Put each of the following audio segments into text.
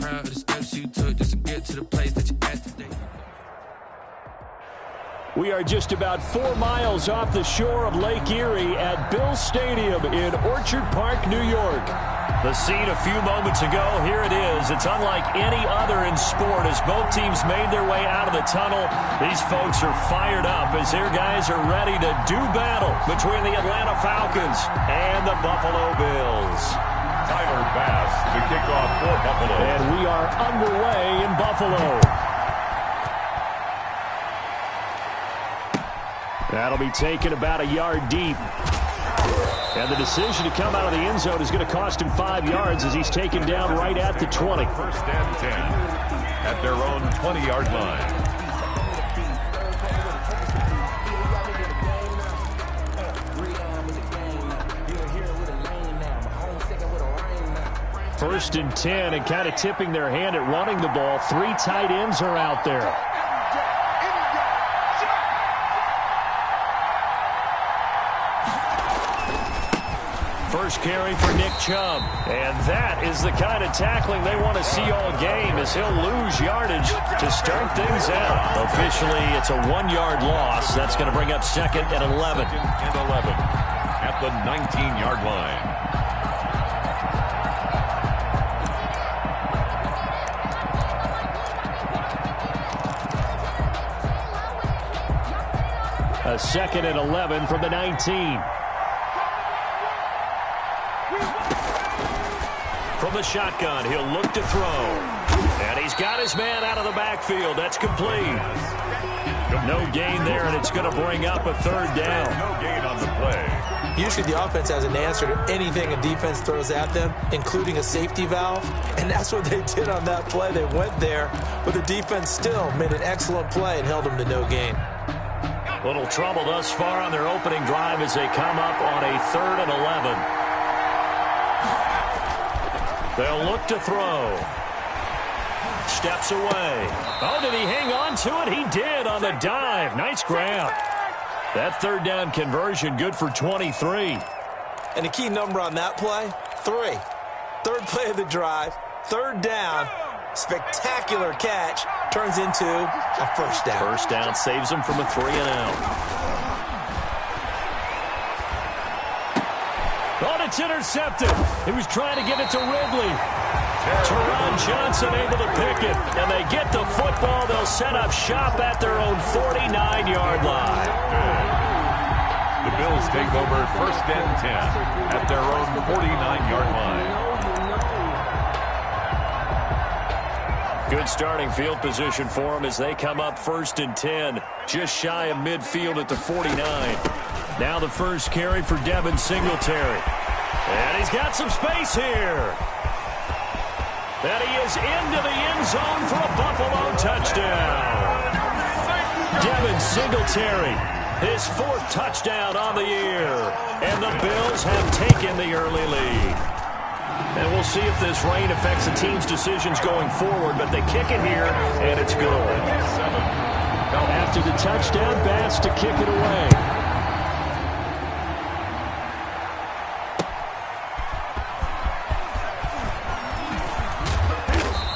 proud of the steps you took just to get to the place that you're at today. We are just about 4 miles off the shore of Lake Erie at Bills Stadium in Orchard Park, New York. The scene a few moments ago, here it is. It's unlike any other in sport as both teams made their way out of the tunnel. These folks are fired up as their guys are ready to do battle between the Atlanta Falcons and the Buffalo Bills. Tyler Bass, the kickoff for Buffalo. And we are underway in Buffalo. That'll be taken about a yard deep. And the decision to come out of the end zone is going to cost him 5 yards as he's taken down right at the 20. First and 10 at their own 20-yard line. First and 10, and kind of tipping their hand at running the ball. 3 tight ends are out there. First carry for Nick Chubb. And that is the kind of tackling they want to see all game as he'll lose yardage to start things out. Officially, it's a 1-yard loss. That's going to bring up second and 11. Second and 11 at the 19-yard line. A second and 11 from the 19. From the shotgun, he'll look to throw. And he's got his man out of the backfield. That's complete. No gain there, and it's going to bring up a third down. No gain on the play. Usually the offense has an answer to anything a defense throws at them, including a safety valve. And that's what they did on that play. They went there, but the defense still made an excellent play and held them to no gain. Little trouble thus far on their opening drive as they come up on a third and 11. They'll look to throw. Steps away. Oh, did he hang on to it? He did on the dive. Nice grab. That third down conversion good for 23. And the key number on that play, 3. Third play of the drive, third down, spectacular catch, turns into a first down. First down saves him from a 3-and-out. Oh, it's intercepted. He was trying to get it to Ridley. Teron Johnson able to pick it. And they get the football. They'll set up shop at their own 49-yard line. The Bills take over first and 10 at their own 49-yard line. Good starting field position for them as they come up first and 10. Just shy of midfield at the 49. Now the first carry for Devin Singletary. And he's got some space here. And he is into the end zone for a Buffalo touchdown. Devin Singletary, his 4th touchdown on the year. And the Bills have taken the early lead. And we'll see if this rain affects the team's decisions going forward, but they kick it here, and it's good. After the touchdown, Bass to kick it away.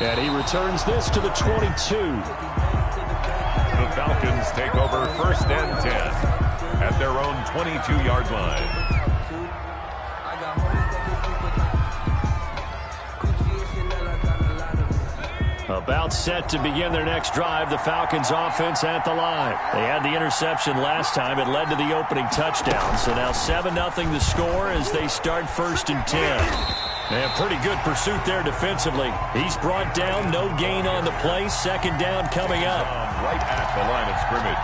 And he returns this to the 22. The Falcons take over first and 10 at their own 22-yard line. About set to begin their next drive, the Falcons offense at the line. They had the interception last time. It led to the opening touchdown. So now 7-0 the score as they start first and 10. And pretty good pursuit there defensively. He's brought down, no gain on the play. Second down coming up. Right at the line of scrimmage.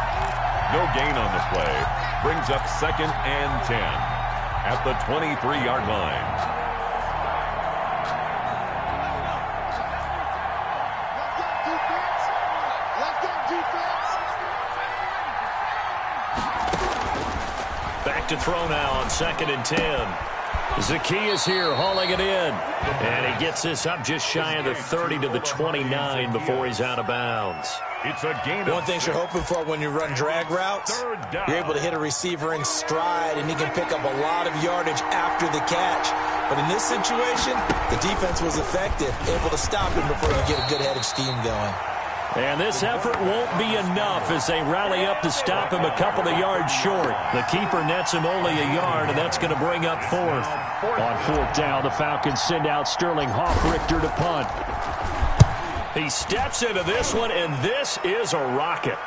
No gain on the play. Brings up second and 10 at the 23-yard line. Back to throw now on second and 10. Zacchaeus here hauling it in. And he gets this up just shy of the 30 to the 29 before he's out of bounds. It's a gain. One thing you're hoping for when you run drag routes, you're able to hit a receiver in stride, and he can pick up a lot of yardage after the catch. But in this situation, the defense was effective, able to stop him before you get a good head of steam going. And this effort won't be enough as they rally up to stop him a couple of yards short. The keeper nets him only a yard, and that's going to bring up fourth. On fourth down, the Falcons send out Sterling Hoffrichter to punt. He steps into this one, and this is a rocket.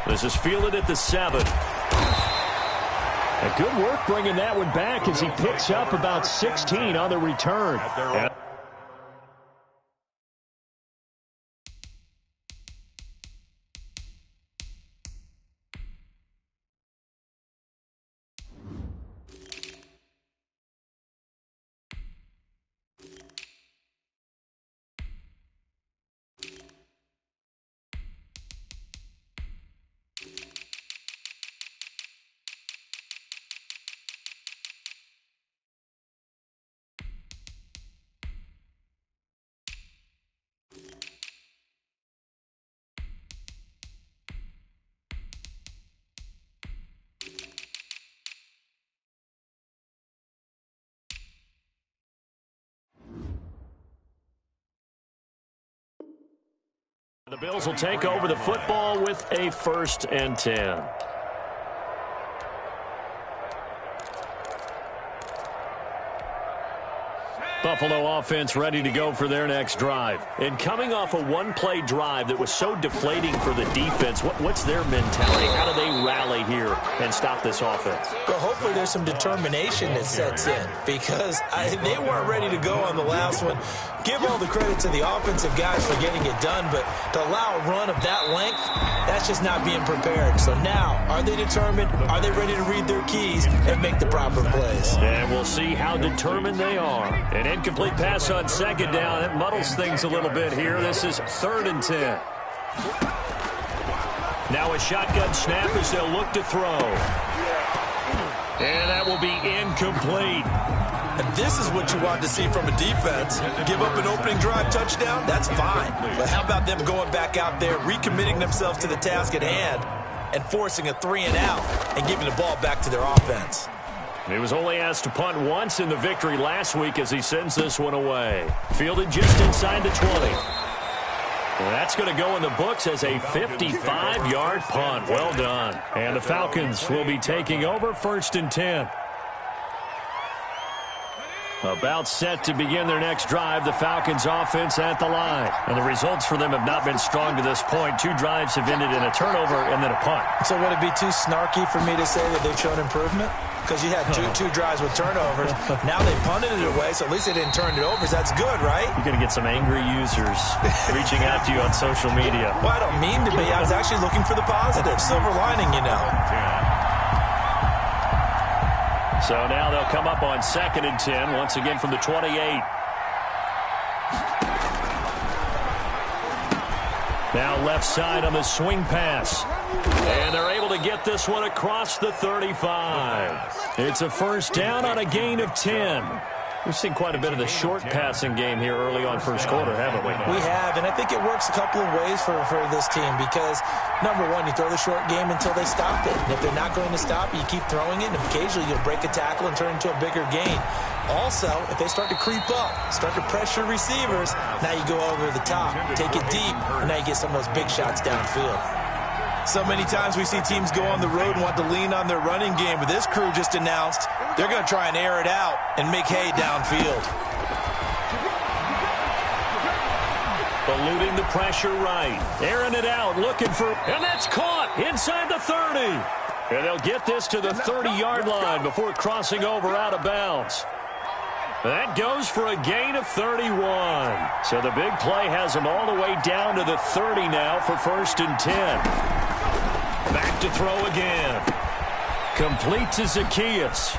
This is fielded at the 7. A good work bringing that one back as he picks up about 16 on the return. The Bills will take over the football with a 1st and 10. Buffalo offense ready to go for their next drive. And coming off a one-play drive that was so deflating for the defense, what's their mentality? How do they rally here and stop this offense? Well, hopefully there's some determination that sets in because they weren't ready to go on the last one. Give all the credit to the offensive guys for getting it done, but to allow a run of that length, that's just not being prepared. So now, are they determined? Are they ready to read their keys and make the proper plays? And we'll see how determined they are. An incomplete pass on 2nd down. It muddles things a little bit here. This is 3rd and 10. Now a shotgun snap as they'll look to throw. And that will be incomplete. And this is what you want to see from a defense. Give up an opening drive touchdown, that's fine. But how about them going back out there, recommitting themselves to the task at hand, and forcing a 3-and-out and giving the ball back to their offense? He was only asked to punt once in the victory last week as he sends this one away. Fielded just inside the 20. And that's going to go in the books as a 55-yard punt. Well done. And the Falcons will be taking over 1st and 10. About set to begin their next drive, the Falcons offense at the line. And the results for them have not been strong to this point. 2 drives have ended in a turnover and then a punt. So would it be too snarky for me to say that they've shown improvement? Because you had two drives with turnovers. Now they punted it away, so at least they didn't turn it over. So that's good, right? You're going to get some angry users reaching out to you on social media. Well, I don't mean to be. I was actually looking for the positive. Silver lining, you know. So now they'll come up on 2nd and 10, once again from the 28. Now left side on the swing pass. And they're able to get this one across the 35. It's a 1st down on a gain of 10. We've seen quite a bit of the short passing game here early on 1st quarter, haven't we? We have, and I think it works a couple of ways for this team because, number one, you throw the short game until they stop it. And if they're not going to stop it, you keep throwing it, and occasionally you'll break a tackle and turn it into a bigger gain. Also, if they start to creep up, start to pressure receivers, now you go over the top, take it deep, and now you get some of those big shots downfield. So many times we see teams go on the road and want to lean on their running game, but this crew just announced they're going to try and air it out and make hay downfield. Eluding the pressure right. Airing it out, looking for, and that's caught inside the 30. And they'll get this to the 30-yard line before crossing over out of bounds. That goes for a gain of 31. So the big play has them all the way down to the 30 now for 1st and 10. Back to throw again. Complete to Zacchaeus.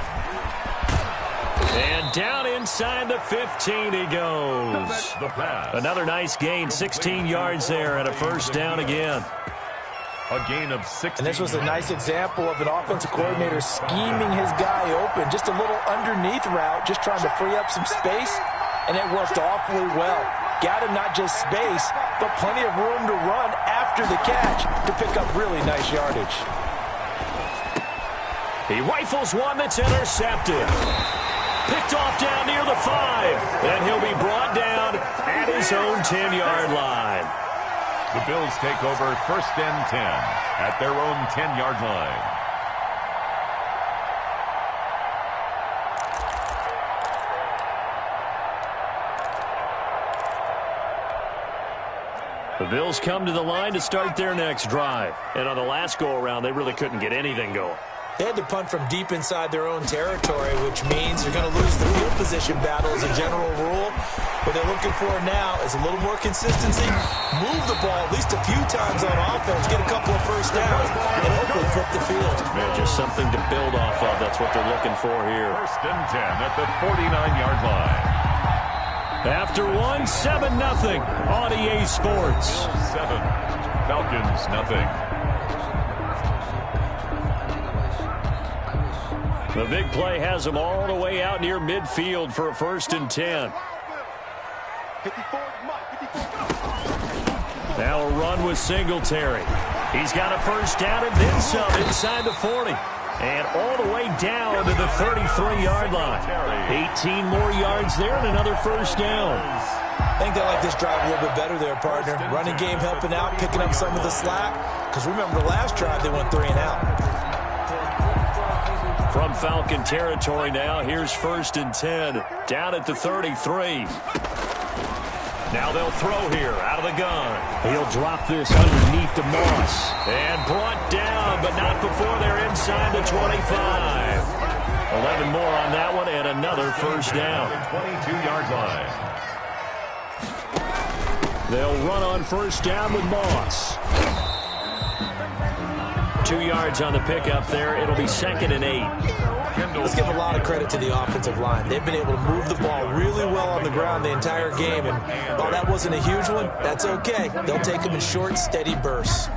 And down inside the 15 he goes. Another nice gain, 16 yards there and a 1st down again. A gain of 6. And this was a nice example of an offensive coordinator scheming his guy open. Just a little underneath route, just trying to free up some space, and it worked awfully well. Got him not just space, but plenty of room to run after the catch to pick up really nice yardage. He rifles one that's intercepted. Picked off down near the 5. And he'll be brought down at his own 10-yard line. The Bills take over 1st and 10 at their own 10-yard line. The Bills come to the line to start their next drive. And on the last go-around, they really couldn't get anything going. They had to punt from deep inside their own territory, which means you're going to lose the field position battle as a general rule. What they're looking for now is a little more consistency, move the ball at least a few times on offense, get a couple of first downs, and hopefully flip the field. Man, just something to build off of. That's what they're looking for here. 1st and 10 at the 49-yard line. After 7-0 on EA Sports. 7, Falcons nothing. The big play has them all the way out near midfield for a 1st and 10. Now a run with Singletary. He's got a first down and then some inside the 40. And all the way down to the 33-yard line. 18 more yards there and another first down. I think they like this drive a little bit better there, partner. Running game helping out, picking up some of the slack. Because remember, the last drive they went 3 and out. From Falcon territory now, here's 1st and 10. Down at the 33. Now they'll throw here out of the gun. He'll drop this underneath the Moss. And brought down, but not before they're inside the 25. 11 more on that one and another first down. 22-yard line. They'll run on first down with Moss. 2 yards on the pickup there. It'll be 2nd and 8. Let's give a lot of credit to the offensive line. They've been able to move the ball really well on the ground the entire game. And while that wasn't a huge one, that's okay. They'll take them in short, steady bursts.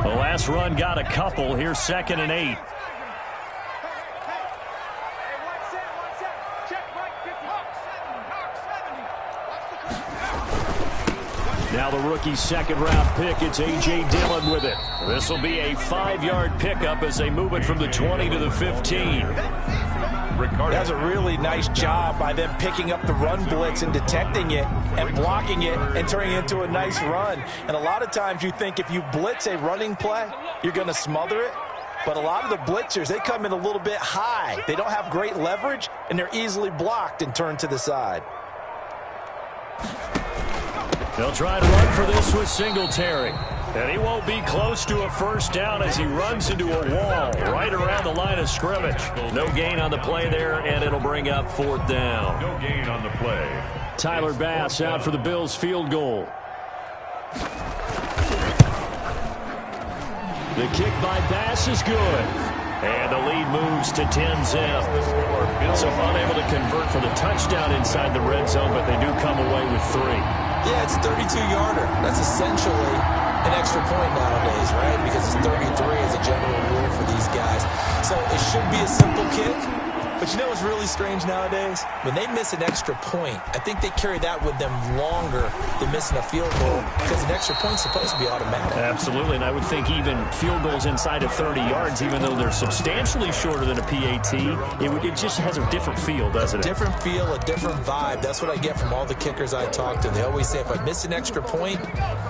The last run got a couple. Here's 2nd and 8. Now the rookie's 2nd-round pick, it's A.J. Dillon with it. This will be a 5-yard pickup as they move it from the 20 to the 15. That's a really nice job by them picking up the run blitz and detecting it and blocking it and turning it into a nice run. And a lot of times you think if you blitz a running play, you're going to smother it. But a lot of the blitzers, they come in a little bit high. They don't have great leverage, and they're easily blocked and turned to the side. They'll try to run for this with Singletary. And he won't be close to a first down as he runs into a wall right around the line of scrimmage. No gain on the play there, and it'll bring up 4th down. No gain on the play. Tyler Bass out for the Bills field goal. The kick by Bass is good. And the lead moves to 10-0. So unable to convert for the touchdown inside the red zone, but they do come away with 3. Yeah, it's a 32-yarder. That's essentially an extra point nowadays, right? Because it's 33 as a general rule for these guys. So it should be a simple kick. But you know what's really strange nowadays? When they miss an extra point, I think they carry that with them longer than missing a field goal because an extra point's supposed to be automatic. Absolutely, and I would think even field goals inside of 30 yards, even though they're substantially shorter than a PAT, it just has a different feel, doesn't it? A different feel, a different vibe. That's what I get from all the kickers I talk to. They always say if I miss an extra point,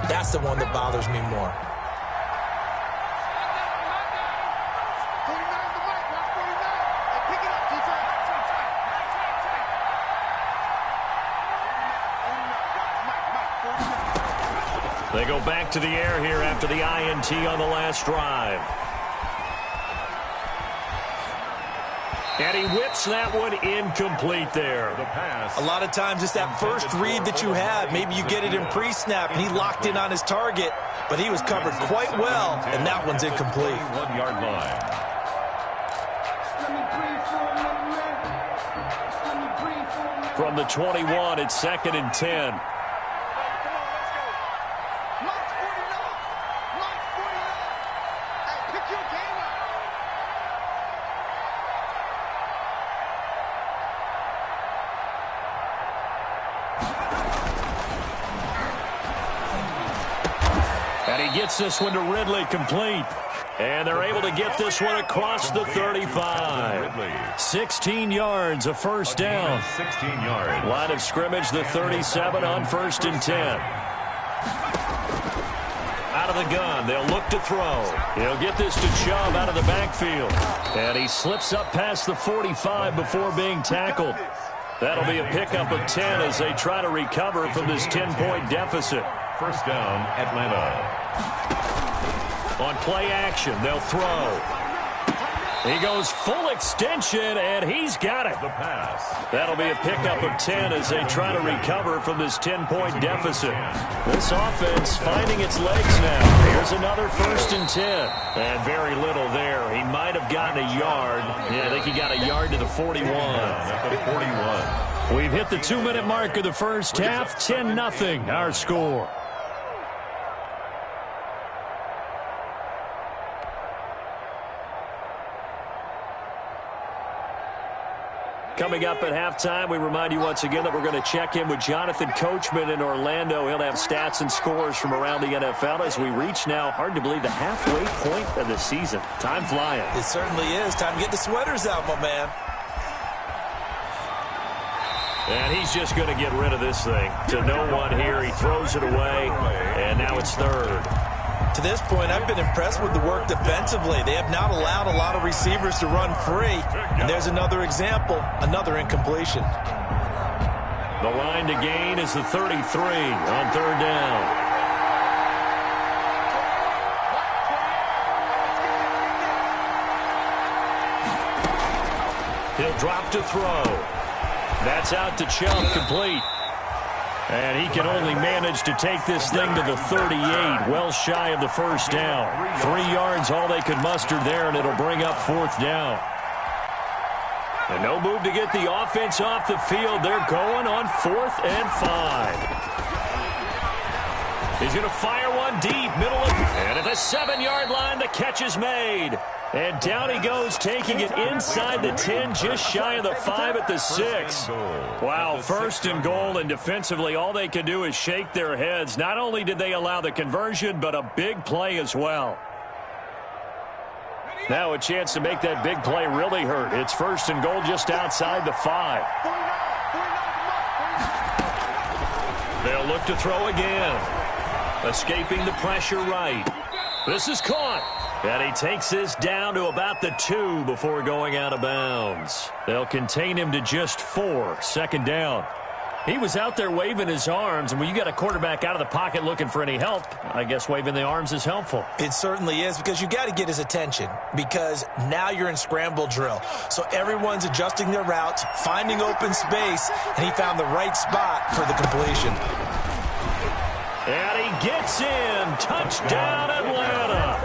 that's the one that bothers me more. They go back to the air here after the INT on the last drive. And he whips that one incomplete there. The pass. A lot of times it's that first read that you have. Maybe you get it in pre-snap, and he locked in on his target, but he was covered quite well, and that one's incomplete. 1-yard line. From the 21, it's 2nd and 10. And he gets this one to Ridley complete. And they're able to get this one across the 35. 16 yards, a first down. 16 yards. Line of scrimmage, the 37 on 1st and 10. Out of the gun, they'll look to throw. He'll get this to Chubb out of the backfield. And he slips up past the 45 before being tackled. That'll be a pickup of 10 as they try to recover from this 10-point deficit. First down, Atlanta. On play action, they'll throw. He goes full extension, and he's got it. The pass. That'll be a pickup of 10 as they try to recover from this 10-point deficit. This offense finding its legs now. Here's another 1st and 10. And very little there. He might have gotten a yard. Yeah, I think he got a yard to the 41. At the 41. We've hit the 2-minute mark of the first half. 10-0 our score. Coming up at halftime, we remind you once again that we're going to check in with Jonathan Coachman in Orlando. He'll have stats and scores from around the NFL as we reach now, hard to believe, the halfway point of the season. Time flying. It certainly is. Time to get the sweaters out, my man. And he's just going to get rid of this thing. To no one here. He throws it away, and now it's 3rd. To this point, I've been impressed with the work defensively. They have not allowed a lot of receivers to run free. And there's another example, another incompletion. The line to gain is the 33 on 3rd down. He'll drop to throw. That's out to Chubb, complete. And he can only manage to take this thing to the 38, well shy of the first down. 3 yards, all they could muster there, and it'll bring up 4th down. And no move to get the offense off the field. They're going on 4th and 5. He's going to fire one deep, middle of, and at the 7-yard line, the catch is made. And down he goes, taking it inside the 10, just shy of the 5 at the 6. Wow, 1st and goal, and defensively, all they can do is shake their heads. Not only did they allow the conversion, but a big play as well. Now a chance to make that big play really hurt. It's 1st and goal just outside the 5. They'll look to throw again. Escaping the pressure right. This is caught. And he takes this down to about the 2 before going out of bounds. They'll contain him to just 4. 2nd down. He was out there waving his arms, and when you got a quarterback out of the pocket looking for any help, I guess waving the arms is helpful. It certainly is, because you got to get his attention, because now you're in scramble drill. So everyone's adjusting their routes, finding open space, and he found the right spot for the completion. And he gets in. Touchdown, Atlanta.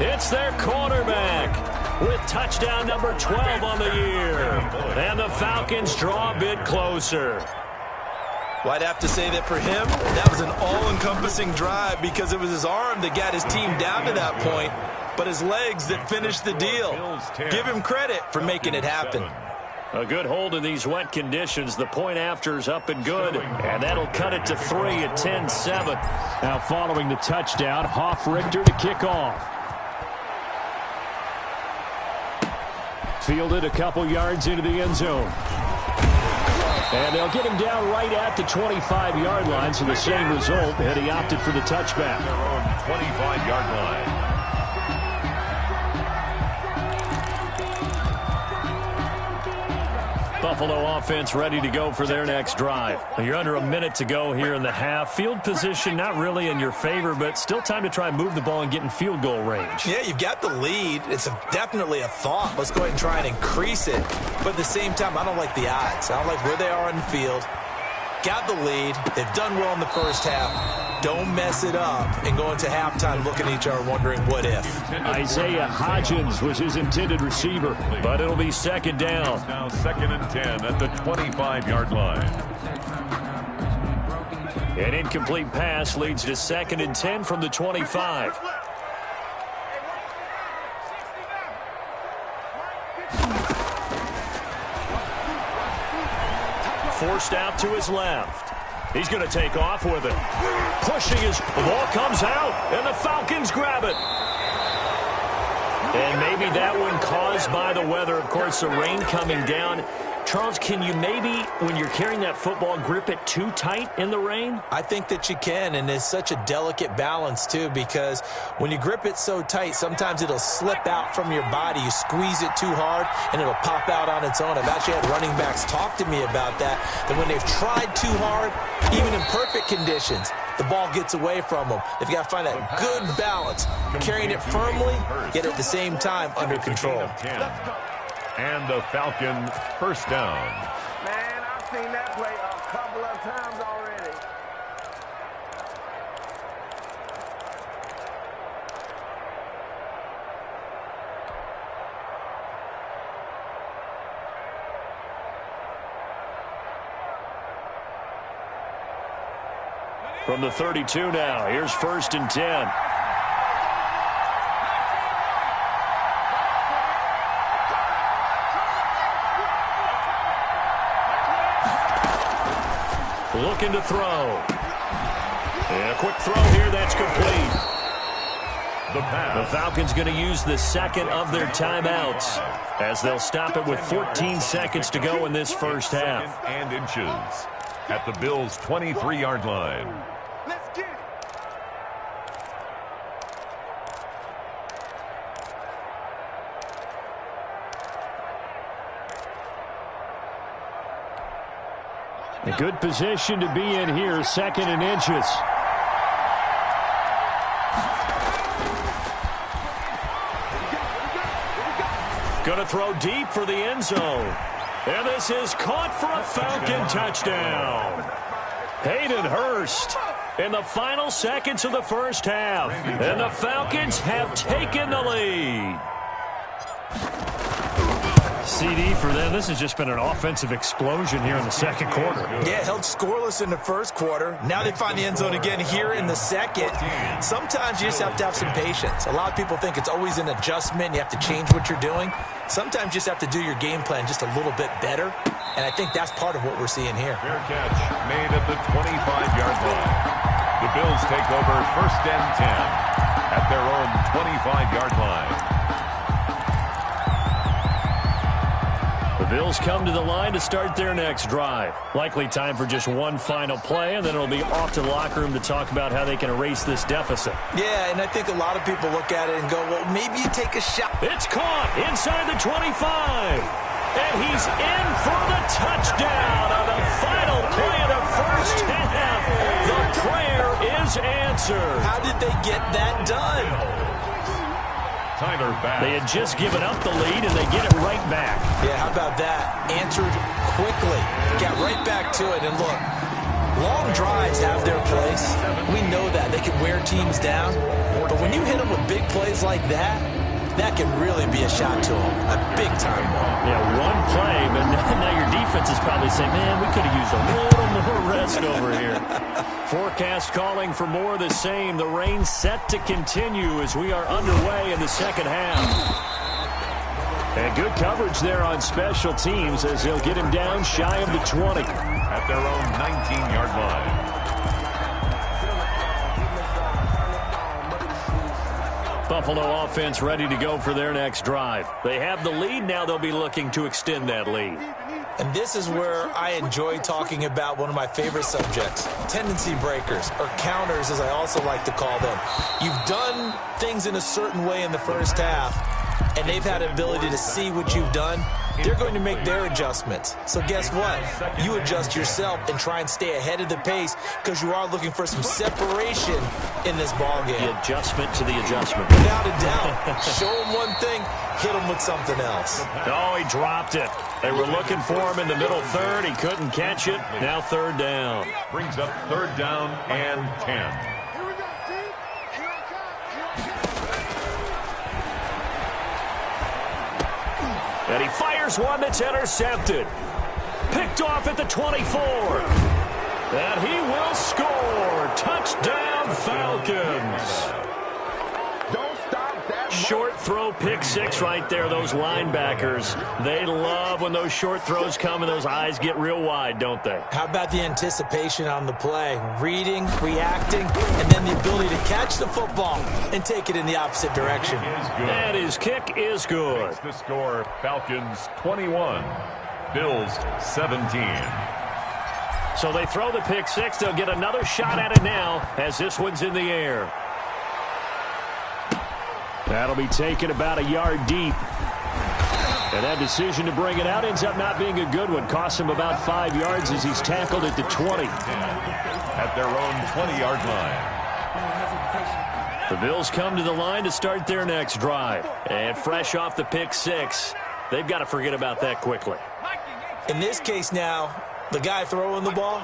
It's their cornerback with touchdown number 12 on the year. And the Falcons draw a bit closer. Well, I'd have to say that for him, that was an all-encompassing drive, because it was his arm that got his team down to that point, but his legs that finished the deal. Give him credit for making it happen. A good hold in these wet conditions. The point after is up and good, and that'll cut it to 3 at 10-7. Now following the touchdown, Hoff-Richter to kick off. Fielded a couple yards into the end zone. And they'll get him down right at the 25-yard line, so the same result, and he opted for the touchback. 25-yard line. Buffalo offense ready to go for their next drive. You're under a minute to go here in the half. Field position not really in your favor, but still time to try and move the ball and get in field goal range. Yeah, you've got the lead. It's definitely a thought. Let's go ahead and try and increase it. But at the same time, I don't like the odds. I don't like where they are on the field. Got the lead. They've done well in the first half. Don't mess it up and go into halftime looking at each other wondering what if. Isaiah Hodgins was his intended receiver, but it'll be 2nd down. Now 2nd and 10 at the 25-yard line. An incomplete pass leads to 2nd and 10 from the 25. Forced out to his left. He's going to take off with it. Pushing the ball comes out, and the Falcons grab it. And maybe that one caused by the weather. Of course, the rain coming down. Charles, can you maybe, when you're carrying that football, grip it too tight in the rain? I think that you can, and it's such a delicate balance, too, because when you grip it so tight, sometimes it'll slip out from your body. You squeeze it too hard, and it'll pop out on its own. I've actually had running backs talk to me about that when they've tried too hard, even in perfect conditions, the ball gets away from them. They've got to find that good balance, carrying it firmly, yet at the same time under control. And the Falcons first down. Man, I've seen that play a couple of times already. From the 32 now, here's 1st and 10. Looking to throw. And a quick throw here, that's complete. The Falcons going to use the second of their timeouts as they'll stop it with 14 seconds to go in this first half. And inches at the Bills' 23-yard line. Let's get it. A good position to be in here, 2nd and inches. Going to throw deep for the end zone. And this is caught for a Falcon touchdown. Hayden Hurst in the final seconds of the first half. And the Falcons have taken the lead. CD for them. This has just been an offensive explosion here in the second quarter. Yeah, held scoreless in the first quarter. Now they find the end zone again here in the second. Sometimes you just have to have some patience. A lot of people think it's always an adjustment. You have to change what you're doing. Sometimes you just have to do your game plan just a little bit better. And I think that's part of what we're seeing here. Fair catch made at the 25-yard line. The Bills take over 1st and 10 at their own 25-yard line. The Bills come to the line to start their next drive. Likely time for just one final play, and then it'll be off to the locker room to talk about how they can erase this deficit. Yeah, and I think a lot of people look at it and go, well, maybe you take a shot. It's caught inside the 25. And he's in for the touchdown on the final play of the first half. The prayer is answered. How did they get that done? They had just given up the lead, and they get it right back. Yeah, how about that? Answered quickly. Got right back to it. And look, long drives have their place. We know that. They can wear teams down. But when you hit them with big plays like that, that can really be a shot to them. A big-time one. Yeah, one play, but now your defense is probably saying, man, we could have used a little more rest over here. Forecast calling for more of the same. The rain set to continue as we are underway in the second half. And good coverage there on special teams as they'll get him down shy of the 20. At their own 19-yard line. Buffalo offense ready to go for their next drive. They have the lead. Now they'll be looking to extend that lead. And this is where I enjoy talking about one of my favorite subjects, tendency breakers, or counters as I also like to call them. You've done things in a certain way in the first half, and they've had an ability to see what you've done. They're going to make their adjustments. So guess what? You adjust yourself and try and stay ahead of the pace because you are looking for some separation in this ballgame. The adjustment to the adjustment. Without a doubt. Show them one thing, hit them with something else. Oh, he dropped it. They were looking for him in the middle third. He couldn't catch it. Now 3rd down. Brings up 3rd down and 10. And he fires one that's intercepted. Picked off at the 24. And he will score. Touchdown, Falcons. short throw pick six right there, those linebackers. They love when those short throws come and those eyes get real wide, don't they? How about the anticipation on the play? Reading, reacting, and then the ability to catch the football and take it in the opposite direction. And his kick is good. The score, Falcons 21, Bills 17. So they throw the pick six. They'll get another shot at it now as this one's in the air. That'll be taken about a yard deep. And that decision to bring it out ends up not being a good one. Costs him about 5 yards as he's tackled at the 20. At their own 20-yard line. The Bills come to the line to start their next drive. And fresh off the pick six, they've got to forget about that quickly. In this case now, the guy throwing the ball,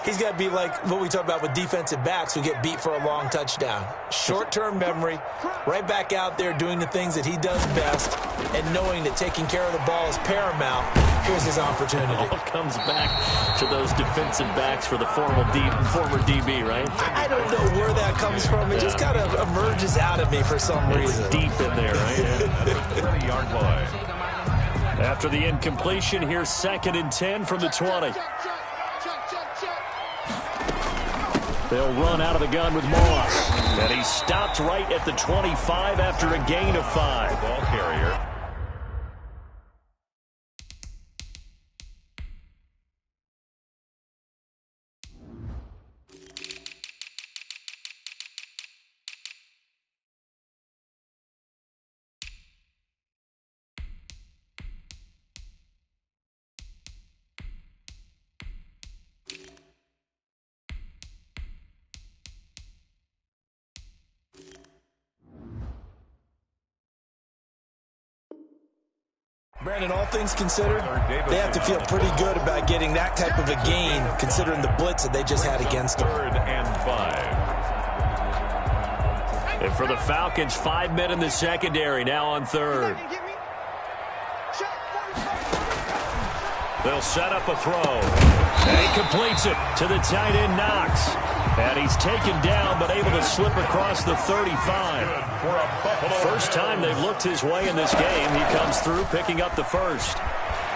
he's got to be like what we talk about with defensive backs who get beat for a long touchdown. Short-term memory, right back out there doing the things that he does best, and knowing that taking care of the ball is paramount. Here's his opportunity. It all comes back to those defensive backs for the former DB, right? I don't know where that comes from. It just kind of emerges out of me for some reason. It's deep in there, right? 20-yard line. After the incompletion, here's 2nd and 10 from the 20. They'll run out of the gun with Moss. And he stopped right at the 25 after a gain of 5. Ball carrier. Brandon, all things considered, they have to feel pretty good about getting that type of a gain, considering the blitz that they just had against them. 3rd and 5. And for the Falcons, 5 men in the secondary, now on 3rd. They'll set up a throw. And he completes it to the tight end, Knox. And he's taken down, but able to slip across the 35. First time they've looked his way in this game. He comes through, picking up the first.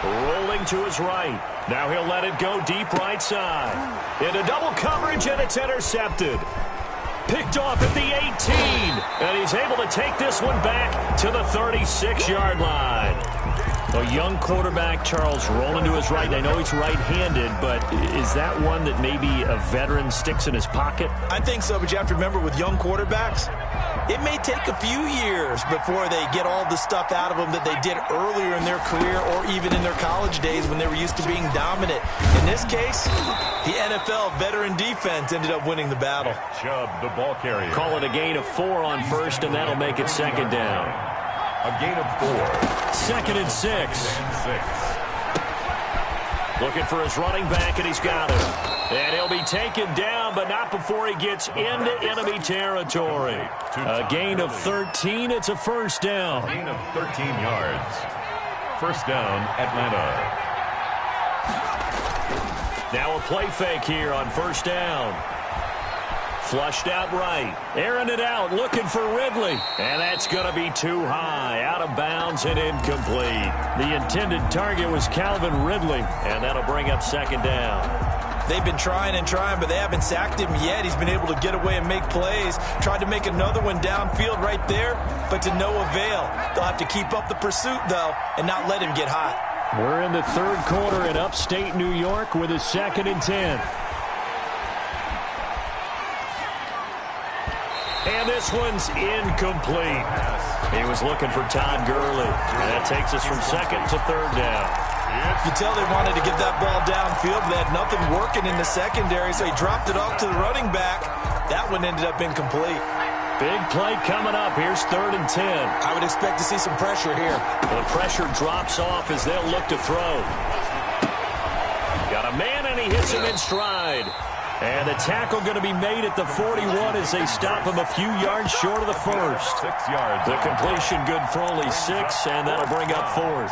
Rolling to his right. Now he'll let it go deep right side. Into double coverage, and it's intercepted. Picked off at the 18. And he's able to take this one back to the 36-yard line. A young quarterback, Charles, rolling to his right. I know he's right-handed, but is that one that maybe a veteran sticks in his pocket? I think so, but you have to remember with young quarterbacks, it may take a few years before they get all the stuff out of them that they did earlier in their career or even in their college days when they were used to being dominant. In this case, the NFL veteran defense ended up winning the battle. Chubb, the ball carrier. Call it a gain of 4 on first, and that'll make it 2nd down. A gain of 4. 2nd and 6. Looking for his running back, and he's got it. And he'll be taken down, but not before he gets into enemy territory. A gain of 13. It's a first down. Gain of 13 yards. First down, Atlanta. Now a play fake here on first down. Flushed out right. Airing it out, looking for Ridley. And that's going to be too high. Out of bounds and incomplete. The intended target was Calvin Ridley. And that'll bring up 2nd down. They've been trying and trying, but they haven't sacked him yet. He's been able to get away and make plays. Tried to make another one downfield right there, but to no avail. They'll have to keep up the pursuit, though, and not let him get hot. We're in the 3rd quarter in upstate New York with a 2nd and 10. And this one's incomplete. He was looking for Todd Gurley. And that takes us from 2nd to 3rd down. You tell they wanted to get that ball downfield, but they had nothing working in the secondary, so he dropped it off to the running back. That one ended up incomplete. Big play coming up. Here's 3rd and 10. I would expect to see some pressure here. The pressure drops off as they'll look to throw. Got a man, and he hits him in stride. And the tackle going to be made at the 41 as they stop him a few yards short of the first. 6 yards. The completion good for only 6, and that'll bring up 4th.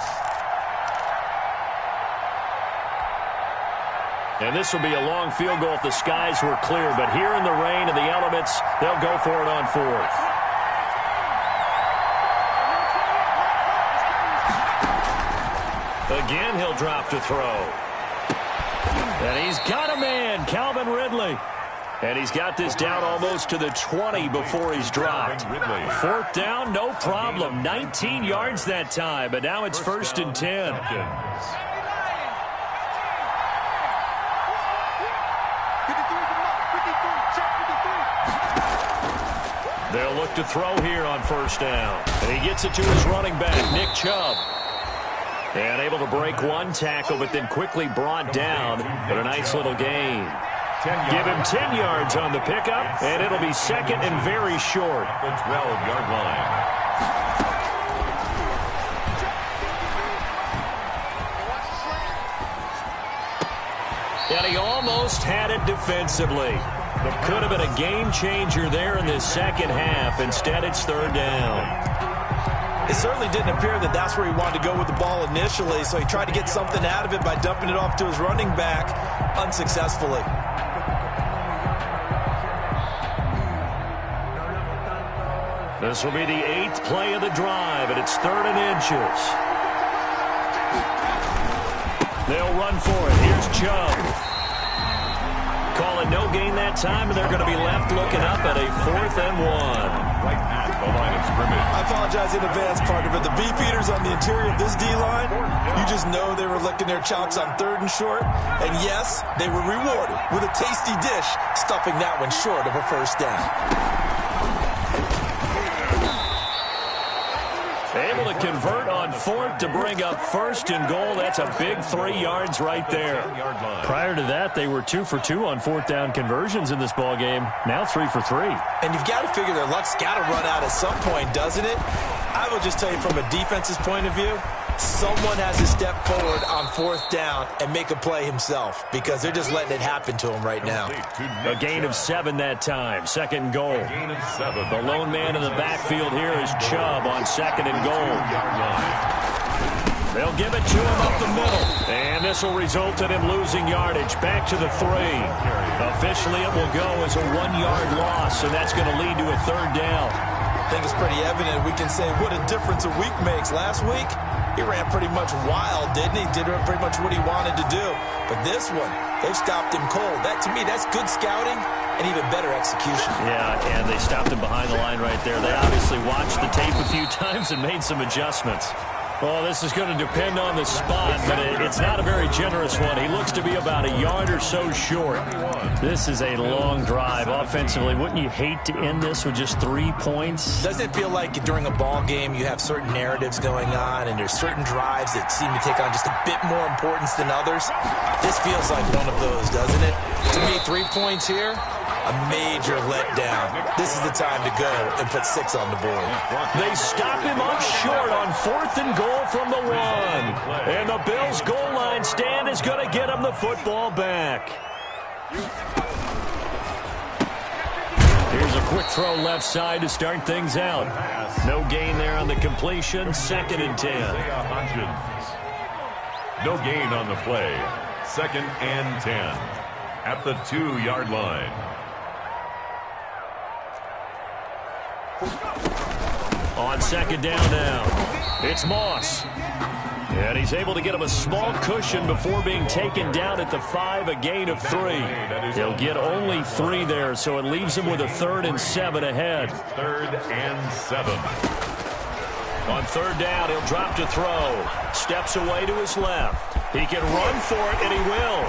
And this will be a long field goal if the skies were clear. But here in the rain and the elements, they'll go for it on 4th. Again, he'll drop to throw. And he's got a man, Calvin Ridley. And he's got this down almost to the 20 before he's dropped. Fourth down, no problem. 19 yards that time, but now it's first and 10. They'll look to throw here on first down. And he gets it to his running back, Nick Chubb. And able to break one tackle, but then quickly brought down. But a nice little gain. Give him 10 yards on the pickup, and it'll be second and very short. The 12-yard line. And he almost had it defensively. Could have been a game changer there in this second half. Instead, it's third down. It certainly didn't appear that that's where he wanted to go with the ball initially, so he tried to get something out of it by dumping it off to his running back unsuccessfully. This will be the 8th play of the drive, and it's 3rd and inches. They'll run for it. Here's Chubb. Call it no gain that time, and they're going to be left looking up at a 4th and 1. Right at the line of scrimmage. I apologize in advance, partner, but the beefeaters on the interior of this D-line, you just know they were licking their chops on 3rd and short. And yes, they were rewarded with a tasty dish, stuffing that one short of a first down. Able to convert on 4th to bring up 1st and goal. That's a big 3 yards right there. Prior to that, they were 2 for 2 on 4th down conversions in this ball game. Now 3 for 3. And you've got to figure their luck's got to run out at some point, doesn't it? I will just tell you from a defense's point of view, someone has to step forward on 4th down and make a play himself, because they're just letting it happen to him right now. A gain of 7 that time. 2nd and goal. The lone man in the backfield here is Chubb on 2nd and goal. They'll give it to him up the middle. And this will result in him losing yardage. Back to the 3. Officially, it will go as a 1-yard loss, and that's going to lead to a 3rd down. I think it's pretty evident. We can say what a difference a week makes. Last week, he ran pretty much wild, didn't he? Did pretty much what he wanted to do. But this one, they've stopped him cold. That, to me, that's good scouting and even better execution. Yeah, and they stopped him behind the line right there. They obviously watched the tape a few times and made some adjustments. Well, this is going to depend on the spot, but it's not a very generous one. He looks to be about a yard or so short. This is a long drive offensively. Wouldn't you hate to end this with just 3 points? Doesn't it feel like during a ball game you have certain narratives going on and there's certain drives that seem to take on just a bit more importance than others? This feels like one of those, doesn't it? To me, 3 points here, a major letdown. This is the time to go and put 6 on the board. They stop him up short on 4th and goal from the 1. And the Bills' goal line stand is going to get him the football back. Here's a quick throw left side to start things out. No gain there on the completion. 2nd and 10. No gain on the play. 2nd and 10 at the 2-yard line. On 2nd down now, it's Moss. And he's able to get him a small cushion before being taken down at the 5, a gain of 3. He'll get only 3 there, so it leaves him with a 3rd and 7 ahead. 3rd and 7. On 3rd down, he'll drop to throw. Steps away to his left. He can run for it, and he will.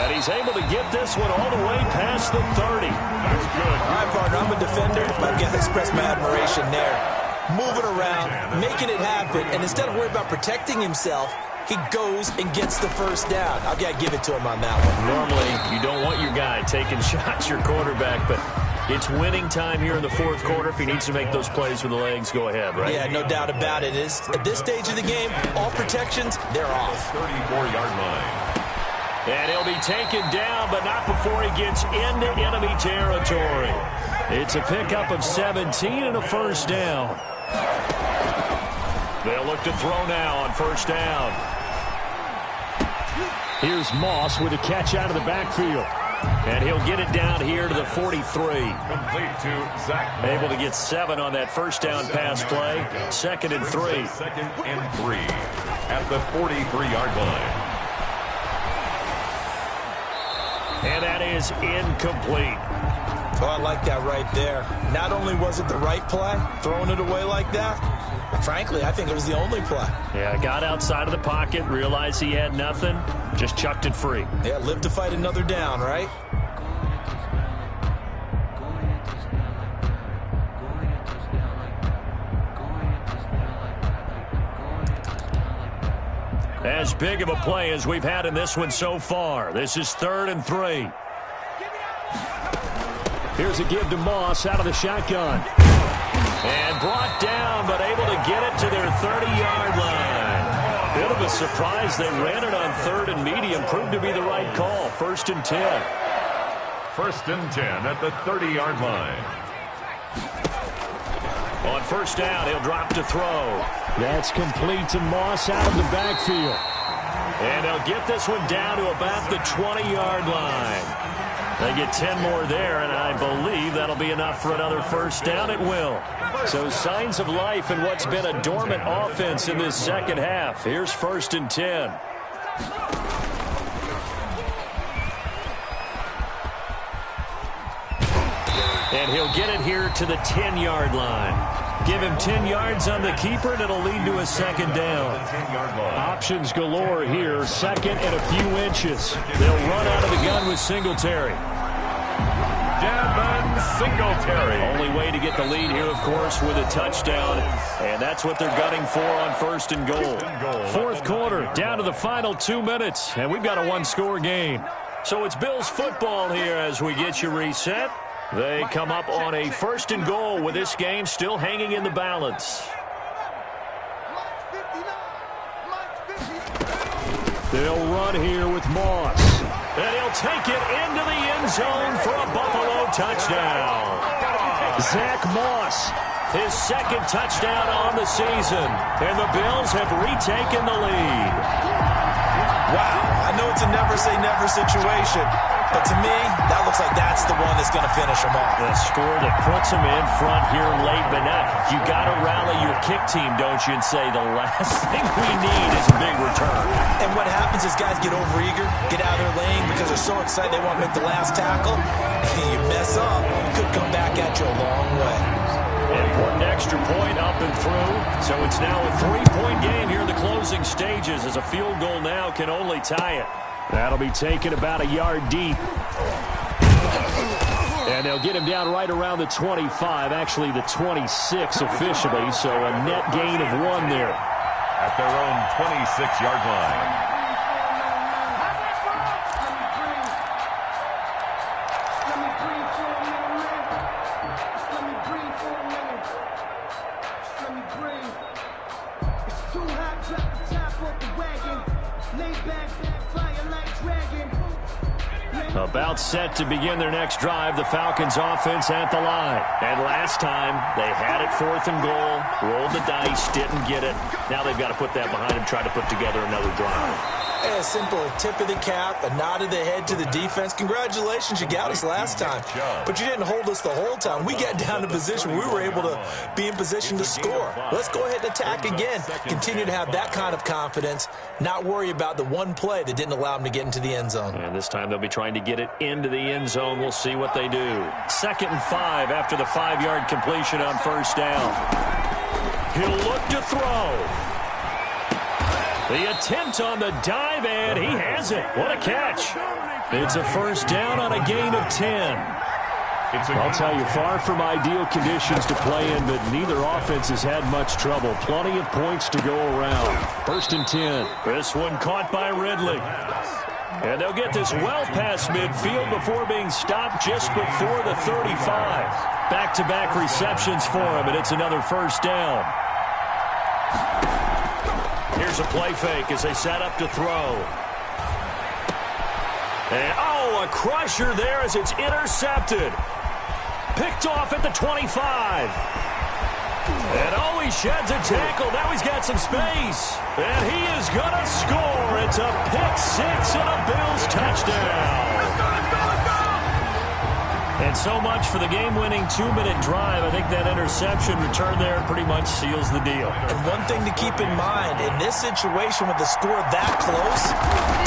And he's able to get this one all the way past the 30. That's good. All right, partner, I'm a defender, but I've got to express my admiration there. Moving around, making it happen, and instead of worrying about protecting himself, he goes and gets the first down. I've got to give it to him on that one. Normally, you don't want your guy taking shots, your quarterback, but it's winning time here in the 4th quarter. If he needs to make those plays with the legs, go ahead, right? Yeah, no doubt about it. At this stage of the game, all protections, they're off. 34-yard line. And he'll be taken down, but not before he gets into enemy territory. It's a pickup of 17 and a first down. They'll look to throw now on first down. Here's Moss with a catch out of the backfield. And he'll get it down here to the 43. Complete to Zach. Able to get 7 on that first down pass play. 2nd and 3. 2nd and 3 at the 43-yard line. And that is incomplete. Oh, I like that right there. Not only was it the right play, throwing it away like that, but frankly, I think it was the only play. Yeah, got outside of the pocket, realized he had nothing, just chucked it free. Yeah, live to fight another down, right? As big of a play as we've had in this one so far. This is 3rd and 3. Here's a give to Moss out of the shotgun. And brought down, but able to get it to their 30-yard line. Bit of a surprise. They ran it on 3rd and medium. Proved to be the right call. 1st and 10. 1st and 10 at the 30-yard line. On 1st down, he'll drop to throw. That's complete to Moss out of the backfield. And they'll get this one down to about the 20-yard line. They get 10 more there, and I believe that'll be enough for another 1st down. It will. So signs of life in what's been a dormant offense in this second half. Here's 1st and 10. And he'll get it here to the 10-yard line. Give him 10 yards on the keeper, and it'll lead to a 2nd down. Options galore here. 2nd and a few inches. They'll run out of the gun with Singletary. Devin Singletary. Only way to get the lead here, of course, with a touchdown. And that's what they're gunning for on 1st and goal. 4th quarter, down to the final 2 minutes. And we've got a one-score game. So it's Bills football here as we get you reset. They come up on a 1st and goal with this game still hanging in the balance. They'll run here with Moss. And he'll take it into the end zone for a Buffalo touchdown. Zach Moss. His 2nd touchdown on the season. And the Bills have retaken the lead. Wow, I know it's a never-say-never situation, but to me, that looks like that's the one that's going to finish them off. The score that puts them in front here late, but now you got to rally your kick team, don't you, and say the last thing we need is a big return. And what happens is guys get overeager, get out of their lane because they're so excited they want to make the last tackle. And you mess up, it could come back at you a long way. Important extra point up and through. So it's now a 3-point game here in the closing stages as a field goal now can only tie it. That'll be taken about a yard deep. And they'll get him down right around the 25, actually the 26 officially, so a net gain of 1 there. At their own 26-yard line. About set to begin their next drive, the Falcons offense at the line. And last time, they had it 4th and goal, rolled the dice, didn't get it. Now they've got to put that behind them, try to put together another drive. A simple tip of the cap, a nod of the head to the defense. Congratulations, you got us last time. But you didn't hold us the whole time. We got down to position. We were able to be in position to score. Let's go ahead and attack again. Continue to have that kind of confidence, not worry about the one play that didn't allow them to get into the end zone. And this time they'll be trying to get it into the end zone. We'll see what they do. 2nd and 5 after the 5-yard completion on 1st down. He'll look to throw. The attempt on the dive, and he has it. What a catch. It's a 1st down on a gain of 10. I'll tell you, far from ideal conditions to play in, but neither offense has had much trouble. Plenty of points to go around. 1st and 10. This one caught by Ridley. And they'll get this well past midfield before being stopped just before the 35. Back-to-back receptions for him, and it's another 1st down. Here's a play fake as they set up to throw. And, a crusher there as it's intercepted. Picked off at the 25. And, he sheds a tackle. Now he's got some space. And he is going to score. It's a pick 6 and a Bills touchdown. And so much for the game-winning 2-minute drive. I think that interception return there pretty much seals the deal. And one thing to keep in mind, in this situation with the score that close,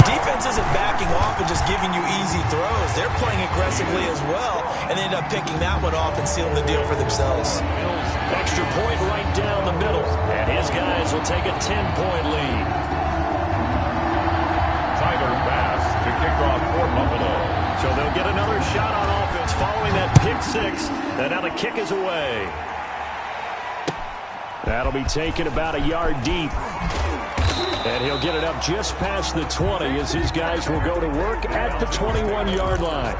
defense isn't backing off and just giving you easy throws. They're playing aggressively as well, and they end up picking that one off and sealing the deal for themselves. Extra point right down the middle, and his guys will take a 10-point lead. Tyler Bass to kick off for Buffalo. So they'll get another shot on offense following that pick six, and now the kick is away. That'll be taken about a yard deep. And he'll get it up just past the 20 as his guys will go to work at the 21-yard line.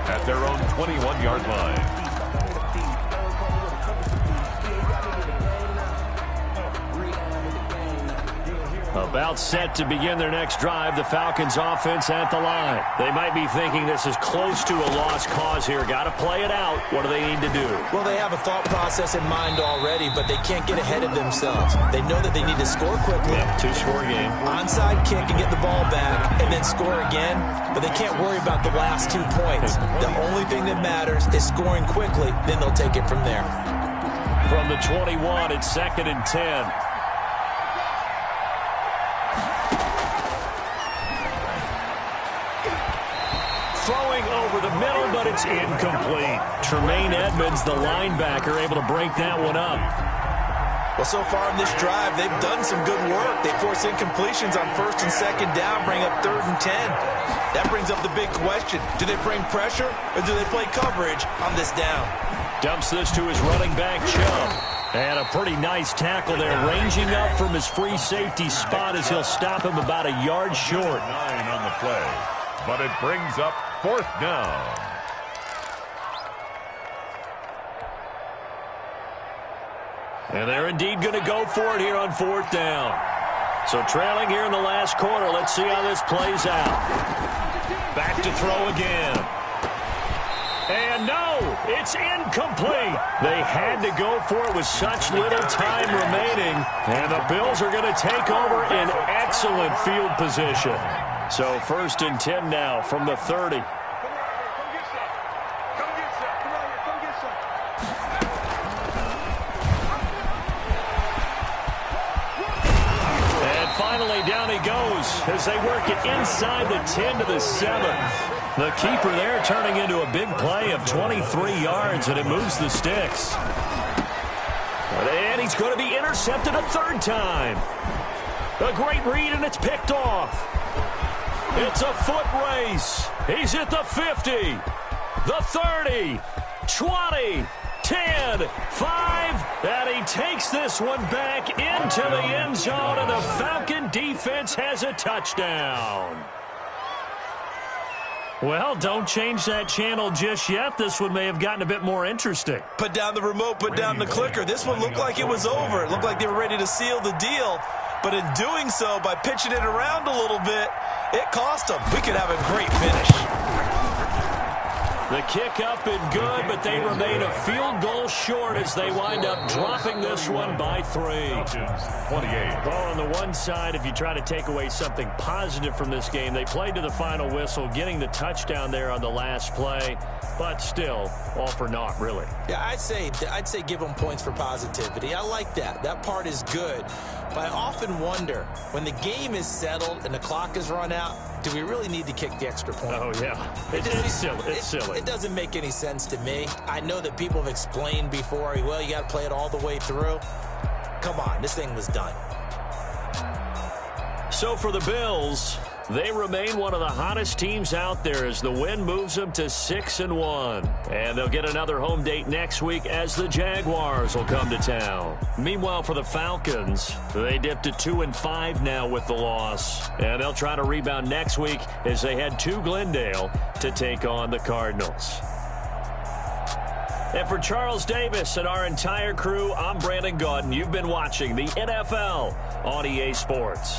At their own 21-yard line. About set to begin their next drive, the Falcons offense at the line. They might be thinking this is close to a lost cause here. Got to play it out. What do they need to do? Well, they have a thought process in mind already, but they can't get ahead of themselves. They know that they need to score quickly. Yeah, two-score game. Onside kick and get the ball back and then score again, but they can't worry about the last 2 points. The only thing that matters is scoring quickly, then they'll take it from there. From the 21, it's 2nd and 10. Throwing over the middle, but it's incomplete. Tremaine Edmonds, the linebacker, able to break that one up. Well, so far in this drive, they've done some good work. They force incompletions on 1st and 2nd down, bring up 3rd and 10. That brings up the big question. Do they bring pressure or do they play coverage on this down? Dumps this to his running back, Chubb. And a pretty nice tackle there, ranging up from his free safety spot as he'll stop him about a yard short. 9 on the play, but it brings up 4th down. And they're indeed going to go for it here on 4th down. So trailing here in the last quarter, let's see how this plays out. Back to throw again. And no, it's incomplete. They had to go for it with such little time remaining. And the Bills are going to take over in excellent field position. So 1st and 10 now from the 30. And finally down he goes as they work it inside the 10 to the 7. The keeper there turning into a big play of 23 yards, and it moves the sticks. And he's going to be intercepted a 3rd time. A great read, and it's picked off. It's a foot race. He's at the 50, the 30, 20, 10, 5, and he takes this one back into the end zone, and the Falcon defense has a touchdown. Well, don't change that channel just yet. This one may have gotten a bit more interesting. Put down the remote, put down the clicker. This one looked like it was over. It looked like they were ready to seal the deal. But in doing so, by pitching it around a little bit, it cost them. We could have a great finish. The kick up and good, but they remain a field goal short as they wind up dropping this one by 3. 28. Well, on the one side, if you try to take away something positive from this game, they played to the final whistle, getting the touchdown there on the last play, but still, all for naught, really. Yeah, I'd say give them points for positivity. I like that. That part is good. But I often wonder, when the game is settled and the clock is run out, do we really need to kick the extra point? Oh, yeah. It's silly. It's silly. It doesn't make any sense to me. I know that people have explained before, well, you got to play it all the way through. Come on, this thing was done. So for the Bills, they remain one of the hottest teams out there as the win moves them to 6-1. And they'll get another home date next week as the Jaguars will come to town. Meanwhile, for the Falcons, they dipped to 2-5 now with the loss. And they'll try to rebound next week as they head to Glendale to take on the Cardinals. And for Charles Davis and our entire crew, I'm Brandon Gaudin. You've been watching the NFL on EA Sports.